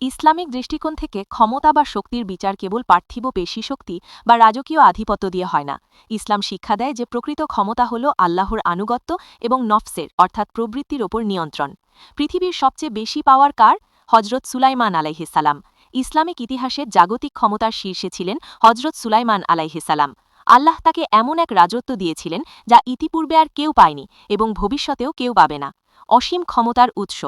Islamic দৃষ্টিকোণ থেকে ক্ষমতা বা শক্তির বিচার কেবল পার্থিব পেশী শক্তি বা রাজকীয় আধিপত্য দিয়ে হয় না। ইসলাম শিক্ষা দেয় যে প্রকৃত ক্ষমতা হল আল্লাহর আনুগত্য এবং নফসের অর্থাৎ প্রবৃত্তির ওপর নিয়ন্ত্রণ। পৃথিবীর সবচেয়ে বেশি পাওয়ার কার? হজরত সুলাইমান আলাইহিসালাম। ইসলামিক ইতিহাসে জাগতিক ক্ষমতার শীর্ষে ছিলেন হজরত সুলাইমান আলাইহিসালাম। আল্লাহ তাকে এমন এক রাজত্ব দিয়েছিলেন যা ইতিপূর্বে আর কেউ পায়নি এবং ভবিষ্যতেও কেউ পাবে না। অসীম ক্ষমতার উৎস।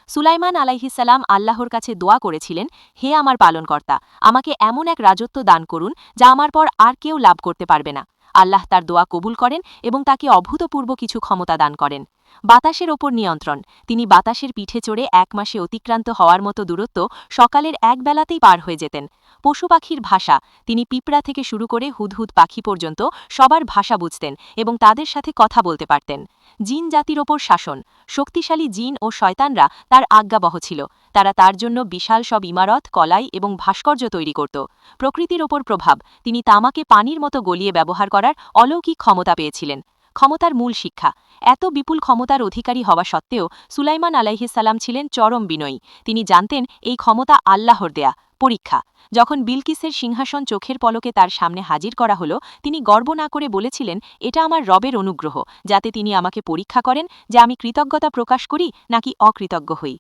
সুলাইমান আলাইহিসাল্লাম আল্লাহর কাছে দোয়া করেছিলেন, হে আমার পালনকর্তা, আমাকে এমন এক রাজত্ব দান করুন যা আমার পর আর কেউ লাভ করতে পারবে না। আল্লাহ তার দোয়া কবুল করেন এবং তাকে অভূতপূর্ব কিছু ক্ষমতা দান করেন। বাতাসের ওপর নিয়ন্ত্রণ। তিনি বাতাসের পিঠে চড়ে ১ মাসে অতিক্রান্ত হওয়ার মতো দূরত্ব সকালের এক বেলাতেই পার হয়ে যেতেন। পশু পাখির ভাষা। তিনি পিঁপড়া থেকে শুরু করে হুদহুদ পাখি পর্যন্ত সবার ভাষা বুঝতেন এবং তাদের সাথে কথা বলতে পারতেন। জিন জাতির ওপর শাসন। শক্তিশালী জিন ও শয়তানরা তার আজ্ঞাবহ ছিল। তারা তার জন্য বিশাল সব ইমারত, কলাই এবং ভাস্কর্য তৈরি করত। প্রকৃতির ওপর প্রভাব। তিনি তামাকে পানির মতো গলিয়ে ব্যবহার করার অলৌকিক ক্ষমতা পেয়েছিলেন। ক্ষমতার মূল শিক্ষা। এত বিপুল ক্ষমতার অধিকারী হওয়া সত্ত্বেও সুলাইমান আলাইহিসাল্লাম ছিলেন চরম বিনয়ী। তিনি জানতেন এই ক্ষমতা আল্লাহর দেয়া পরীক্ষা। যখন বিলকিসের সিংহাসন চোখের পলকে তার সামনে হাজির করা হলো, তিনি গর্ব না করে বলেছিলেন, এটা আমার রবের অনুগ্রহ, যাতে তিনি আমাকে পরীক্ষা করেন যে আমি কৃতজ্ঞতা প্রকাশ করি নাকি অকৃতজ্ঞ হই।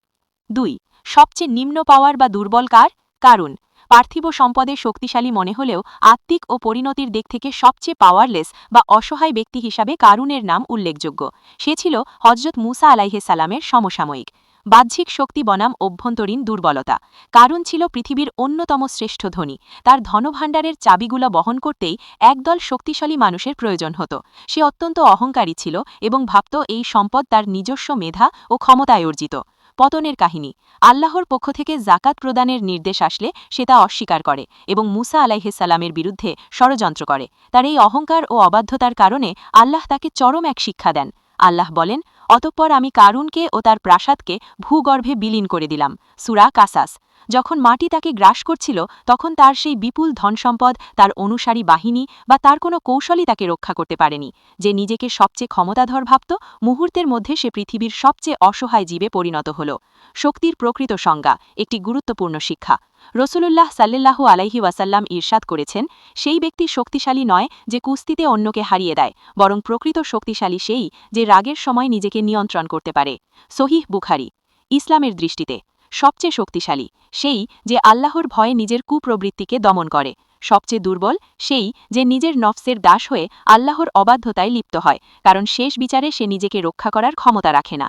২. সবচেয়ে নিম্ন পাওয়ার বা দুর্বল কার? কারুন। পার্থিব সম্পদে শক্তিশালী মনে হলেও আত্মিক ও পরিণতির দিক থেকে সবচেয়ে পাওয়ারলেস বা অসহায় ব্যক্তি হিসাবে কারুনের নাম উল্লেখযোগ্য। সে ছিল হজরত মুসা আলাইহিসালামের সমসাময়িক। বাহ্যিক শক্তি বনাম অভ্যন্তরীণ দুর্বলতা। কারুন ছিল পৃথিবীর অন্যতম শ্রেষ্ঠ ধনী। তার ধনভাণ্ডারের চাবিগুলো বহন করতেই একদল শক্তিশালী মানুষের প্রয়োজন হতো। সে অত্যন্ত অহংকারী ছিল এবং ভাবত এই সম্পদ তার নিজস্ব মেধা ও ক্ষমতায় অর্জিত। পতনের কাহিনী। আল্লাহর পক্ষ থেকে জাকাত প্রদানের নির্দেশ আসলে সে তা অস্বীকার করে এবং মুসা আলাইহিসাল্লামের বিরুদ্ধে ষড়যন্ত্র করে। তার এই অহংকার ও অবাধ্যতার কারণে আল্লাহ তাকে চরম এক শিক্ষা দেন। আল্লাহ বলেন, অতঃপর আমি কারুনকে ও তার প্রাসাদকে ভূগর্ভে বিলীন করে দিলাম। সূরা কাসাস। যখন মাটি তাকে গ্রাস করছিল, তখন তার সেই বিপুল ধনসম্পদ, তার অনুসারী বাহিনী বা তার কোনো কৌশলই তাকে রক্ষা করতে পারেনি। যে নিজেকে সবচেয়ে ক্ষমতাধর ভাবত, মুহূর্তের মধ্যে সে পৃথিবীর সবচেয়ে অসহায় জীবে পরিণত হল। শক্তির প্রকৃত সংজ্ঞা। একটি গুরুত্বপূর্ণ শিক্ষা। রসুলুল্লাহ সাল্লাল্লাহু আলাইহি ওয়াসাল্লাম ইরশাদ করেছেন, সেই ব্যক্তি শক্তিশালী নয় যে কুস্তিতে অন্যকে হারিয়ে দেয়, বরং প্রকৃত শক্তিশালী সেই যে রাগের সময় নিজেকে নিয়ন্ত্রণ করতে পারে। সহিহ বুখারী। ইসলামের দৃষ্টিতে সবচেয়ে শক্তিশালী সেই যে আল্লাহর ভয়ে নিজের কুপ্রবৃত্তিকে দমন করে। সবচেয়ে দুর্বল সেই যে নিজের নফসের দাস হয়ে আল্লাহর অবাধ্যতায় লিপ্ত হয়, কারণ শেষ বিচারে সে নিজেকে রক্ষা করার ক্ষমতা রাখে না।